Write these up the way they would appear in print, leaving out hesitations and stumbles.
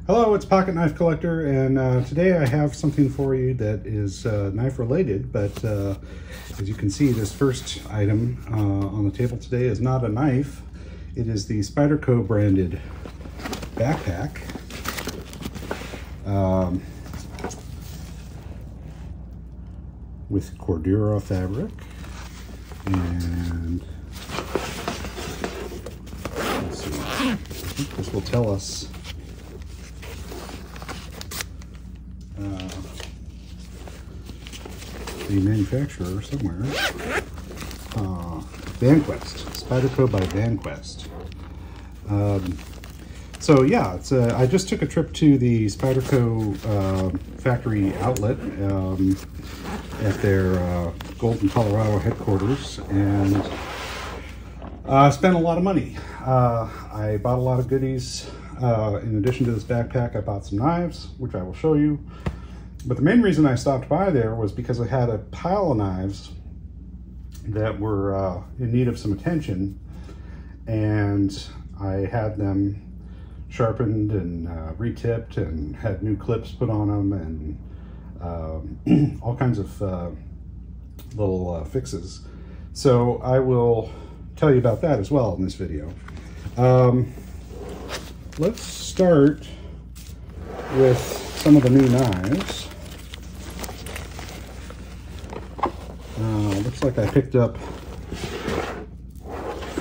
Hello, it's Pocketknife Collector, and today I have something for you that is knife related, but as you can see, this first item on the table today is not a knife. It is the Spyderco branded backpack. With Cordura fabric, and let's see, I think this will tell us the manufacturer somewhere. VanQuest, Spyderco by VanQuest. So yeah, it's I just took a trip to the Spyderco factory outlet at their Golden, Colorado headquarters, and spent a lot of money. I bought a lot of goodies. In addition to this backpack, I bought some knives, which I will show you. But the main reason I stopped by there was because I had a pile of knives that were in need of some attention, and I had them sharpened and re-tipped and had new clips put on them, and all kinds of little fixes. So I will tell you about that as well in this video. Let's start with some of the new knives. Looks like I picked up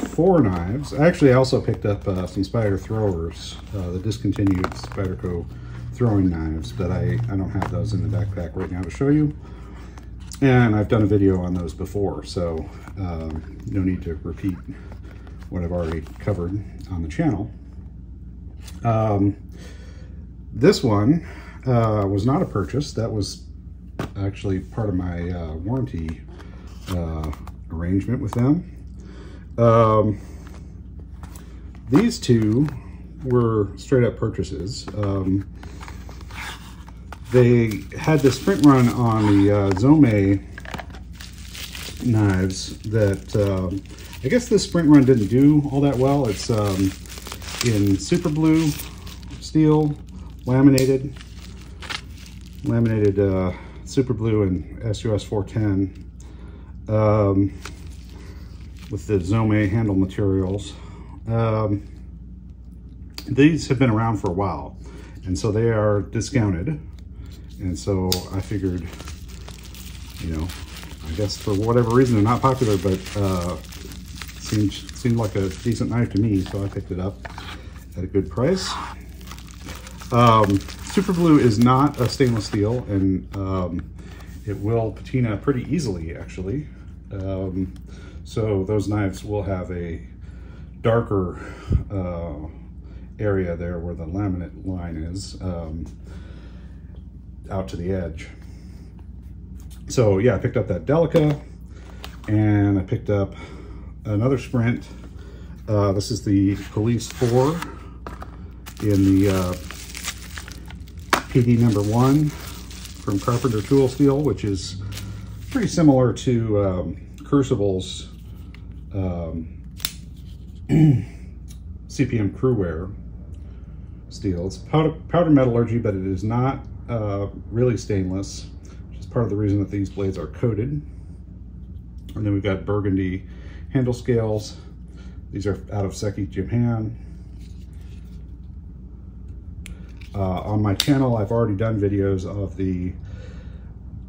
4 knives. Actually, I also picked up some Spyder throwers, the discontinued Spyderco throwing knives, but I don't have those in the backpack right now to show you. And I've done a video on those before, so no need to repeat what I've already covered on the channel. This one was not a purchase. That was actually part of my warranty arrangement with them. These two were straight up purchases. They had this sprint run on the Zome knives that I guess this sprint run didn't do all that well. It's in super blue steel, laminated super blue and SUS 410 with the Zome handle materials. These have been around for a while, and so they are discounted, and so I figured, you know, I guess for whatever reason they're not popular, but seemed like a decent knife to me, so I picked it up at a good price. Super blue is not a stainless steel, and it will patina pretty easily, actually. So those knives will have a darker area there where the laminate line is, out to the edge. So yeah, I picked up that Delica, and I picked up another Sprint. This is the Police 4 in the PD number 1 from Carpenter Tool Steel, which is pretty similar to Crucible's CPM Crewwear steel. It's powder metallurgy, but it is not really stainless, which is part of the reason that these blades are coated. And then we've got burgundy handle scales. These are out of Seki, Japan. On my channel, I've already done videos of the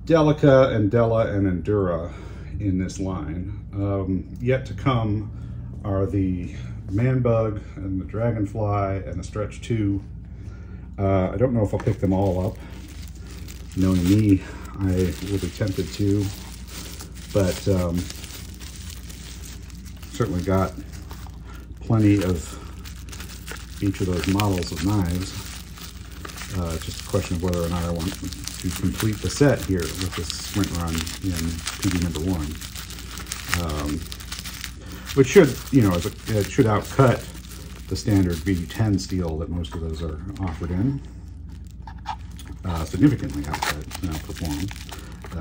Delica and Della and Endura in this line. Yet to come are the Man Bug and the Dragonfly and the Stretch 2. I don't know if I'll pick them all up. Knowing me, I will be tempted to, but certainly got plenty of each of those models of knives. Just a question of whether or not I want to complete the set here with this sprint run in PD number 1. Which should, you know, it should outcut the standard BD10 steel that most of those are offered in. Significantly outperform,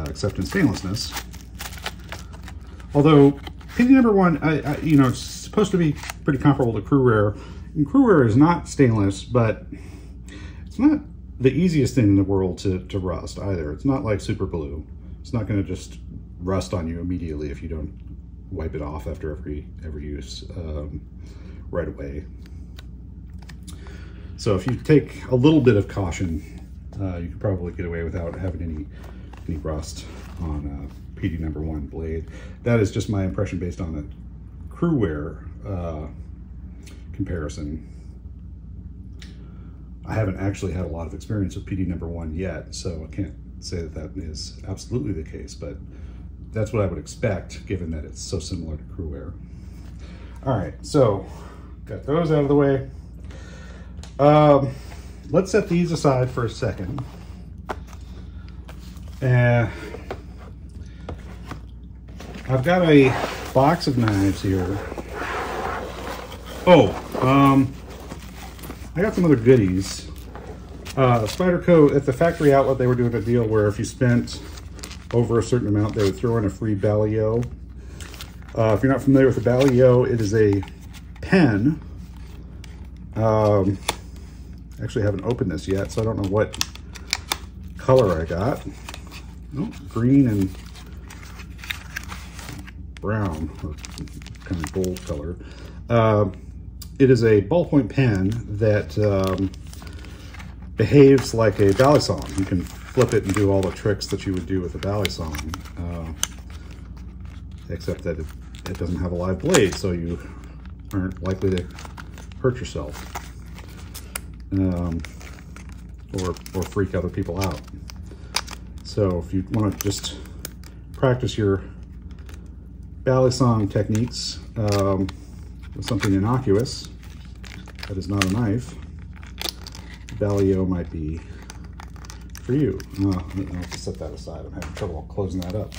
except in stainlessness. Although PD number 1, you know, it's supposed to be pretty comparable to Crewwear. And Crewwear is not stainless, but It's not the easiest thing in the world to rust either. It's not like super glue. It's not going to just rust on you immediately if you don't wipe it off after every use right away. So if you take a little bit of caution, you can probably get away without having any rust on a PD #1 blade. That is just my impression based on a crew wear comparison. I haven't actually had a lot of experience with PD #1 yet, so I can't say that is absolutely the case, but that's what I would expect given that it's so similar to crew wear. All right, so got those out of the way. Let's set these aside for a second. I've got a box of knives here. I got some other goodies. Spyderco, at the factory outlet, they were doing a deal where if you spent over a certain amount, they would throw in a free balio. If you're not familiar with the balio, it is a pen. Actually, I haven't opened this yet, so I don't know what color I got. Oh, green and brown, or kind of gold color. It is a ballpoint pen that behaves like a balisong. You can flip it and do all the tricks that you would do with a balisong, except that it doesn't have a live blade, so you aren't likely to hurt yourself or freak other people out. So if you want to just practice your balisong techniques with something innocuous that is not a knife, balio might be for you. I'll have to set that aside. I'm having trouble closing that up.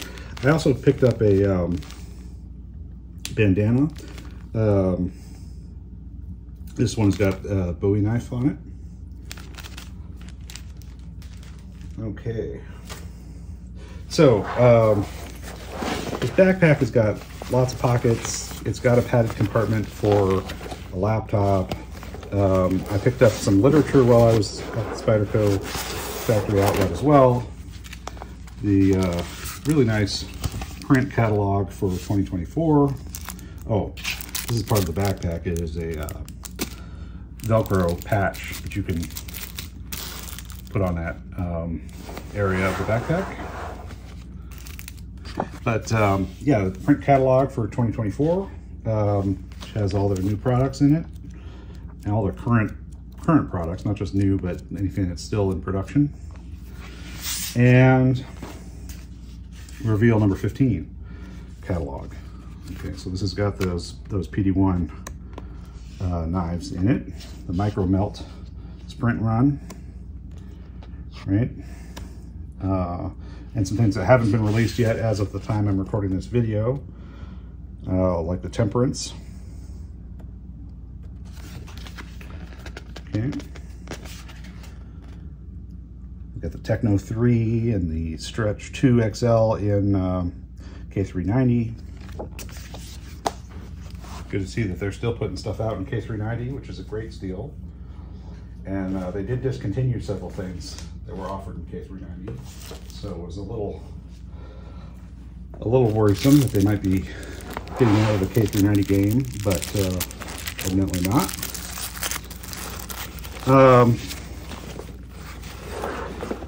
I also picked up a bandana. This one's got a Bowie knife on it. Okay. So, this backpack has got lots of pockets. It's got a padded compartment for a laptop. I picked up some literature while I was at the Spyderco factory outlet as well. The really nice print catalog for 2024. Oh, this is part of the backpack. It is a Velcro patch that you can put on that area of the backpack. But yeah, the print catalog for 2024, which has all their new products in it, and all their current products, not just new, but anything that's still in production. And reveal number 15 catalog. Okay, so this has got those PD1 knives in it, the micro melt sprint run, right? And some things that haven't been released yet as of the time I'm recording this video, like the Temperance. Okay. We've got the Techno 3 and the Stretch 2 XL in K390. Good to see that they're still putting stuff out in K390, which is a great steal. And they did discontinue several things that were offered in K390, so it was a little worrisome that they might be getting out of the K390 game, but evidently not.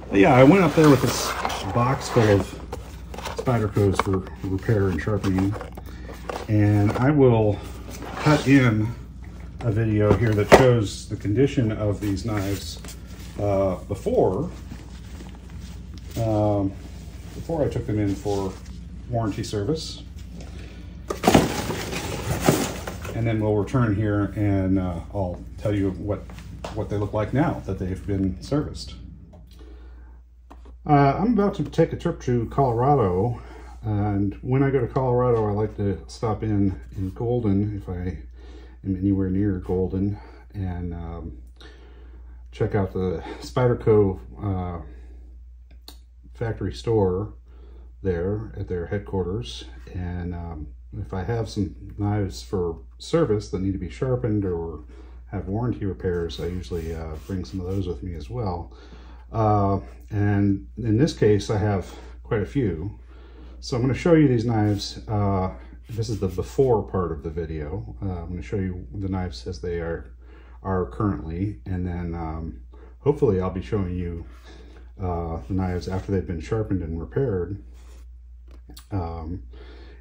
But yeah, I went up there with this box full of Spydercos for repair and sharpening, and I will cut in a video here that shows the condition of these knives before I took them in for warranty service, and then we'll return here and I'll tell you what they look like now that they've been serviced. I'm about to take a trip to Colorado, and when I go to Colorado I like to stop in Golden if I am anywhere near Golden, and check out the Spyderco factory store there at their headquarters. And if I have some knives for service that need to be sharpened or have warranty repairs, I usually bring some of those with me as well. And in this case, I have quite a few. So I'm going to show you these knives. This is the before part of the video. I'm going to show you the knives as they are currently, and then hopefully I'll be showing you the knives after they've been sharpened and repaired in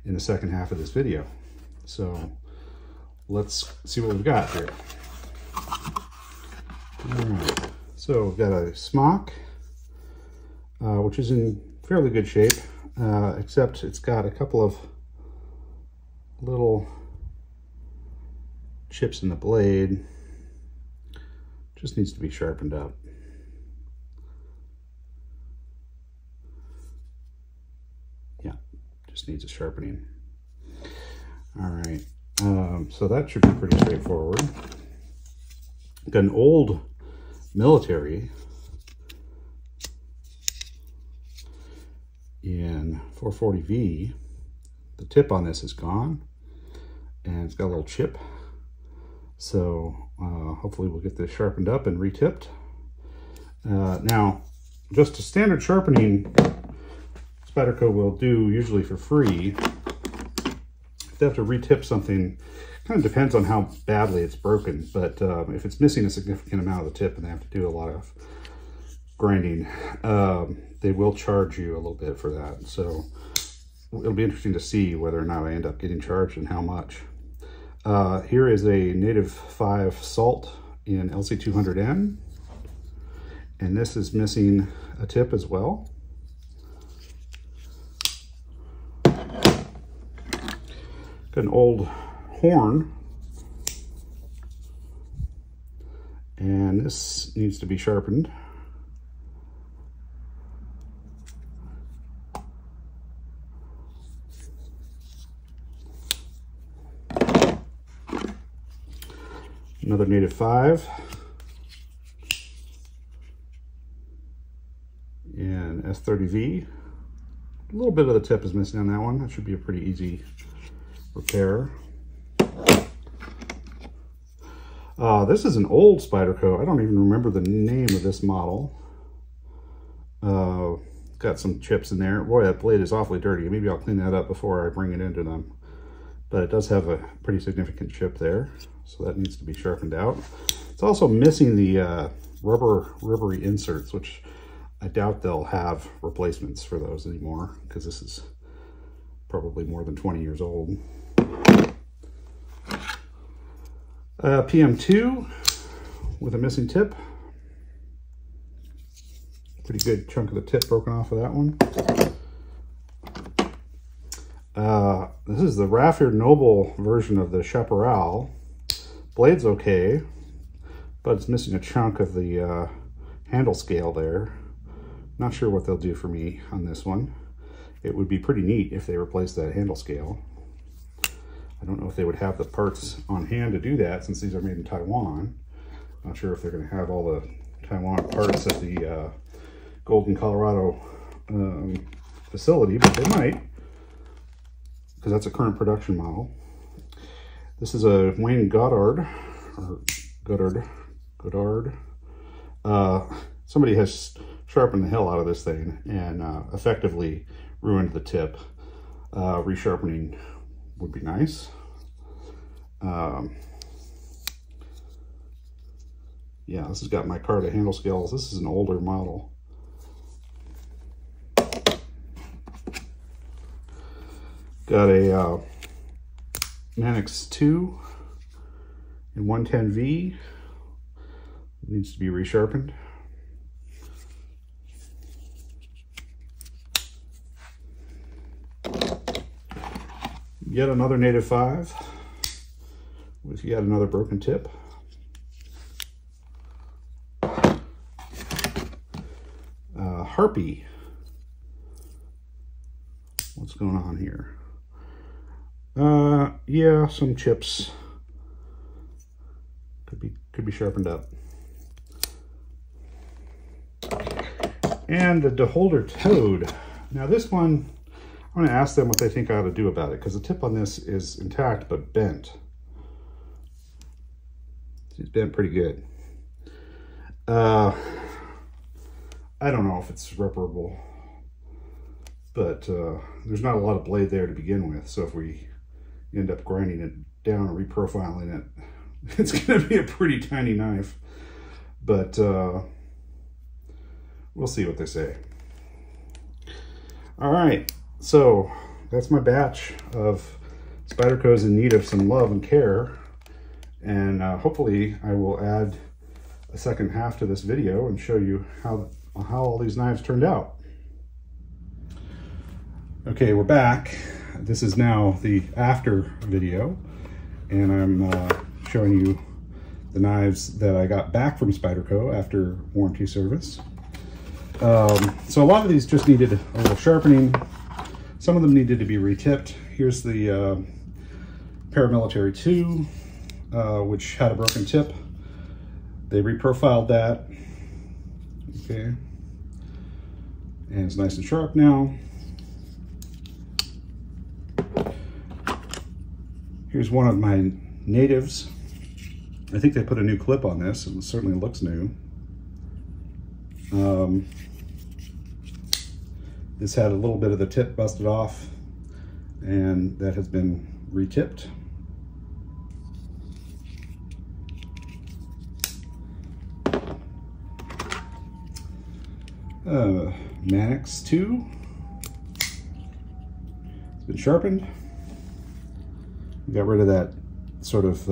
the second half of this video. So let's see what we've got here. All right. So we've got a smock, which is in fairly good shape, except it's got a couple of little chips in the blade. Just needs to be sharpened up. Yeah, just needs a sharpening. All right, so that should be pretty straightforward. Got an old military in 440V. The tip on this is gone, and it's got a little chip. So hopefully we'll get this sharpened up and retipped. Now, just a standard sharpening, Spyderco will do usually for free. If they have to retip something, kind of depends on how badly it's broken, but if it's missing a significant amount of the tip and they have to do a lot of grinding, they will charge you a little bit for that. So it'll be interesting to see whether or not I end up getting charged and how much. Here is a Native 5 Salt in LC200N, and this is missing a tip as well. Got an old horn, and this needs to be sharpened. Another Native 5 and S30V. A little bit of the tip is missing on that one. That should be a pretty easy repair. This is an old Spyderco. I don't even remember the name of this model. Got some chips in there. Boy, that blade is awfully dirty. Maybe I'll clean that up before I bring it into them. But it does have a pretty significant chip there, so that needs to be sharpened out. It's also missing the rubbery inserts, which I doubt they'll have replacements for those anymore, because this is probably more than 20 years old. PM2 with a missing tip. Pretty good chunk of the tip broken off of that one. This is the Rafford Noble version of the Chaparral. Blade's okay, but it's missing a chunk of the handle scale there. Not sure what they'll do for me on this one. It would be pretty neat if they replaced that handle scale. I don't know if they would have the parts on hand to do that, since these are made in Taiwan. Not sure if they're going to have all the Taiwan parts at the Golden, Colorado facility, but they might, because that's a current production model. This is a Wayne Goddard, or Goddard. Somebody has sharpened the hell out of this thing and effectively ruined the tip. Resharpening would be nice. Yeah, this has got micarta handle scales. This is an older model. Got a Maniac 2 in 110V. Needs to be resharpened. Yet another Native 5 with yet another broken tip. Harpy. What's going on here? Yeah, some chips could be sharpened up. And the DeHolder Toad. Now this one, I'm going to ask them what they think I ought to do about it, because the tip on this is intact but bent. It's been pretty good. I don't know if it's reparable, but there's not a lot of blade there to begin with. So if we end up grinding it down and reprofiling it, it's going to be a pretty tiny knife. But we'll see what they say. All right, so that's my batch of Spydercos in need of some love and care. And hopefully I will add a second half to this video and show you how all these knives turned out. Okay, we're back. This is now the after video, and I'm showing you the knives that I got back from Spyderco after warranty service. So a lot of these just needed a little sharpening. Some of them needed to be retipped. Here's the Paramilitary 2, which had a broken tip. They reprofiled that. Okay. And it's nice and sharp now. Here's one of my natives. I think they put a new clip on this, and it certainly looks new. This had a little bit of the tip busted off, and that has been retipped. Maniac 2. It's been sharpened. We got rid of that sort of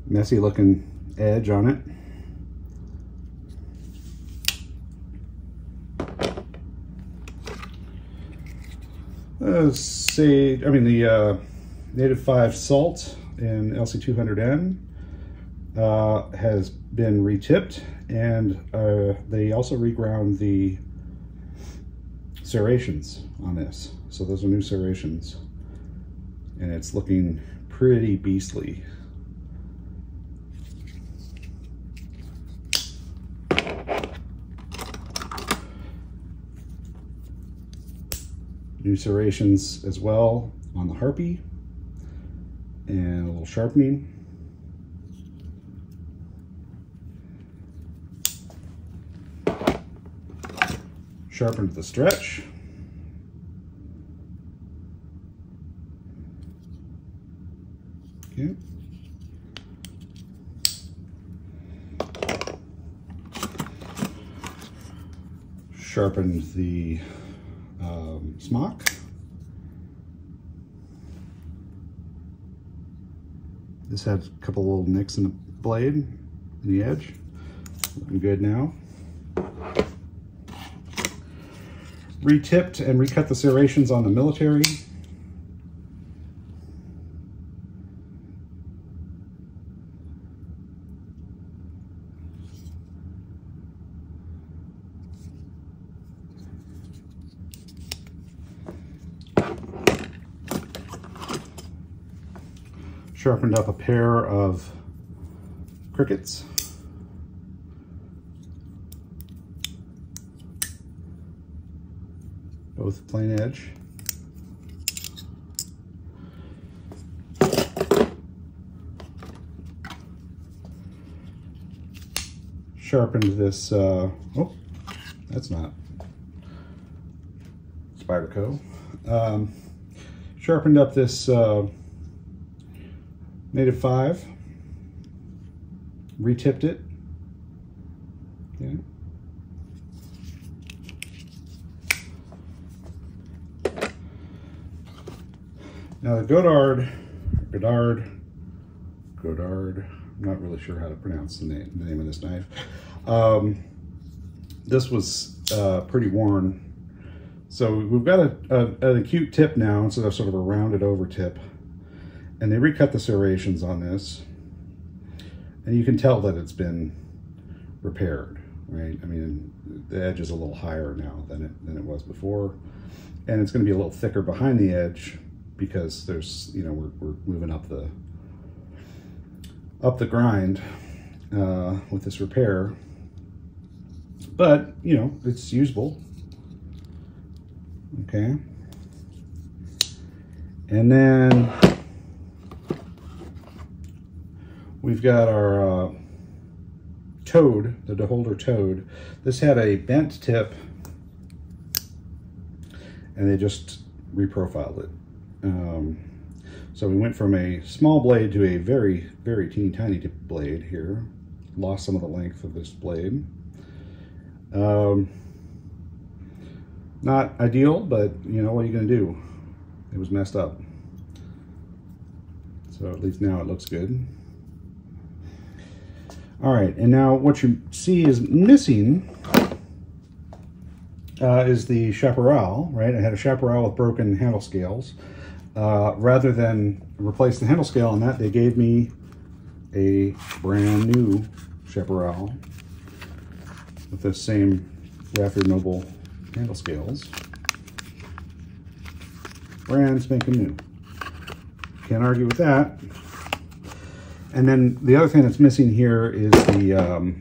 messy looking edge on it. The Native 5 Salt in LC200N has been retipped, and they also reground the serrations on this. So those are new serrations, and it's looking pretty beastly. New serrations as well on the Harpy, and a little sharpening. Sharpened the stretch. Okay. Sharpened the smock. This had a couple little nicks in the blade, in the edge. Looking good now. Retipped and recut the serrations on the military. Sharpened up a pair of crickets. Both plain edge. Sharpened this, oh, that's not Spyderco. Sharpened up this Native 5, retipped it. Okay. Now the Godard, I'm not really sure how to pronounce the name of this knife. This was pretty worn. So we've got an acute tip now instead of sort of a rounded over tip. And they recut the serrations on this. And you can tell that it's been repaired, right? I mean, the edge is a little higher now than it was before. And it's gonna be a little thicker behind the edge because there's, you know, we're moving up the grind with this repair. But, you know, it's usable. Okay. And then we've got our toad, the DeHolder toad. This had a bent tip, and they just reprofiled it. So we went from a small blade to a very, very teeny tiny tip blade here. Lost some of the length of this blade. Not ideal, but you know, what are you gonna do? It was messed up. So at least now it looks good. All right, and now what you see is missing is the chaparral, right? I had a chaparral with broken handle scales. Rather than replace the handle scale on that, they gave me a brand new chaparral with the same Rafter Noble handle scales. Brand spanking new. Can't argue with that. And then the other thing that's missing here is the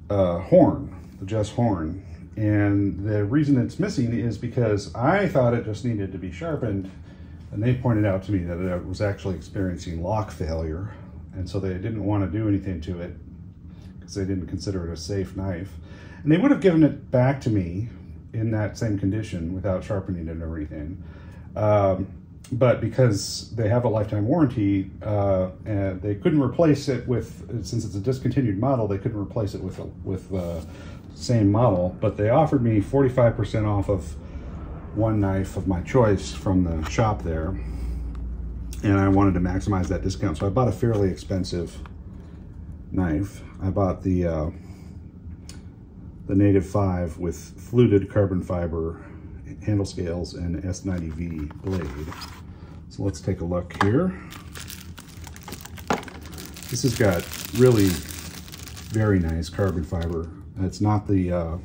horn, the Jess horn. And the reason it's missing is because I thought it just needed to be sharpened, and they pointed out to me that it was actually experiencing lock failure, and so they didn't want to do anything to it because they didn't consider it a safe knife. And they would have given it back to me in that same condition without sharpening it or anything. But because they have a lifetime warranty, and they couldn't replace it with, since it's a discontinued model, they couldn't replace it with same model, but they offered me 45% off of one knife of my choice from the shop there, and I wanted to maximize that discount, so I bought a fairly expensive knife. I bought the Native 5 with fluted carbon fiber handle scales and S90V blade. So let's take a look here. This has got really very nice carbon fiber. It's not the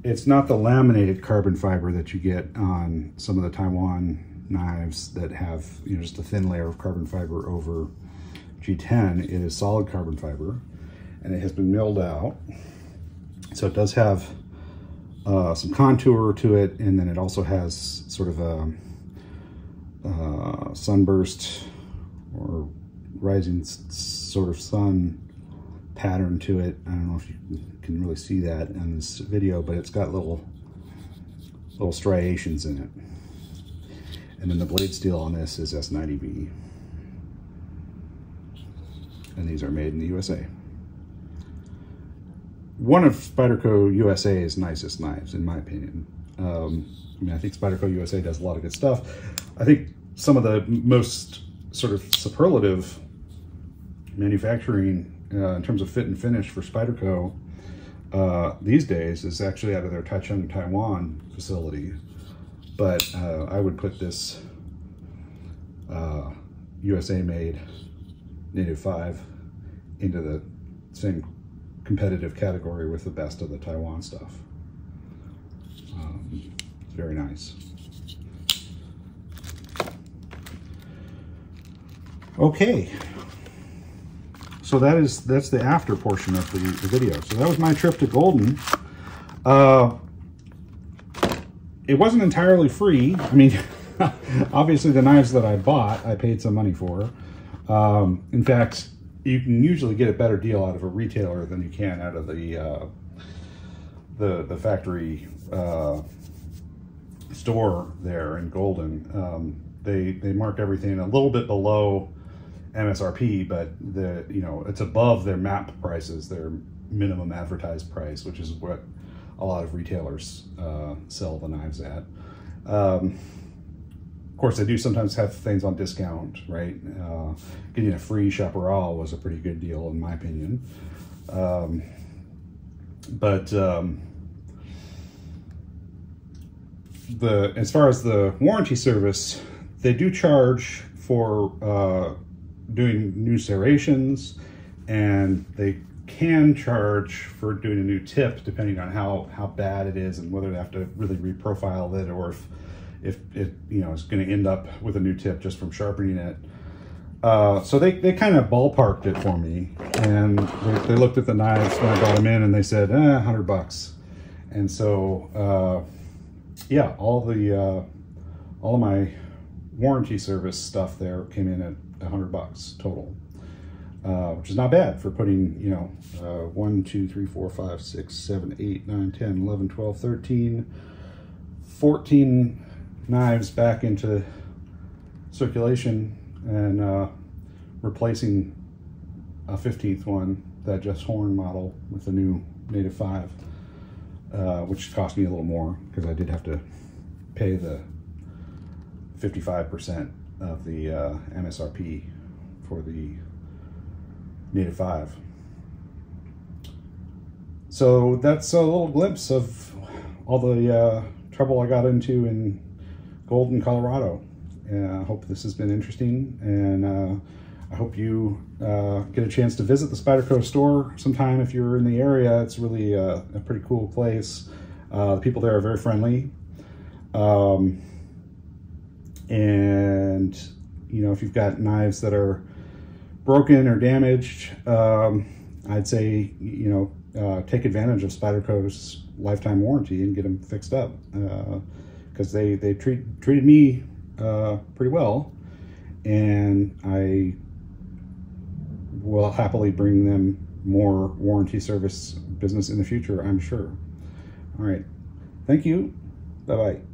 laminated carbon fiber that you get on some of the Taiwan knives that have, you know, just a thin layer of carbon fiber over G10. It is solid carbon fiber, and it has been milled out. So it does have some contour to it, and then it also has sort of a sunburst or rising sort of sun pattern to it. I don't know if you can really see that in this video, but it's got little striations in it. And then the blade steel on this is S90V. And these are made in the USA. One of Spyderco USA's nicest knives, in my opinion. I mean, I think Spyderco USA does a lot of good stuff. I think some of the most sort of superlative manufacturing in terms of fit and finish for Spyderco these days is actually out of their Taichung, Taiwan facility. But I would put this USA-made Native 5 into the same competitive category with the best of the Taiwan stuff. Very nice. Okay, so that's the after portion of the video. So that was my trip to Golden. It wasn't entirely free. I mean, obviously the knives that I bought, I paid some money for. In fact, you can usually get a better deal out of a retailer than you can out of the factory store there in Golden. They mark everything a little bit below MSRP, but it's above their MAP prices, their minimum advertised price, which is what a lot of retailers sell the knives at. Of course, they do sometimes have things on discount, right? Getting a free chaparral was a pretty good deal, in my opinion. As far as the warranty service, they do charge for doing new serrations, and they can charge for doing a new tip depending on how bad it is and whether they have to really reprofile it, or if it is going to end up with a new tip just from sharpening it. So they kind of ballparked it for me, and they looked at the knives when I brought them in, and they said, $100. And so yeah, all of my warranty service stuff there came in at $100 total, which is not bad for putting, you know, 1, 2, 3, 4, 5, 6, 7, 8, 9, 10, 11, 12, 13, 14 knives back into circulation and replacing a 15th one, that Just Horn model, with the new Native 5, which cost me a little more because I did have to pay the 55% of the MSRP for the Native 5. So that's a little glimpse of all the trouble I got into in Golden, Colorado. I hope this has been interesting, and I hope you get a chance to visit the Spyderco store sometime if you're in the area. It's really a pretty cool place. The people there are very friendly. And, you know, if you've got knives that are broken or damaged, I'd say, you know, take advantage of Spyderco's lifetime warranty and get them fixed up, because they treated me pretty well, and I will happily bring them more warranty service business in the future, I'm sure. All right, thank you. Bye-bye.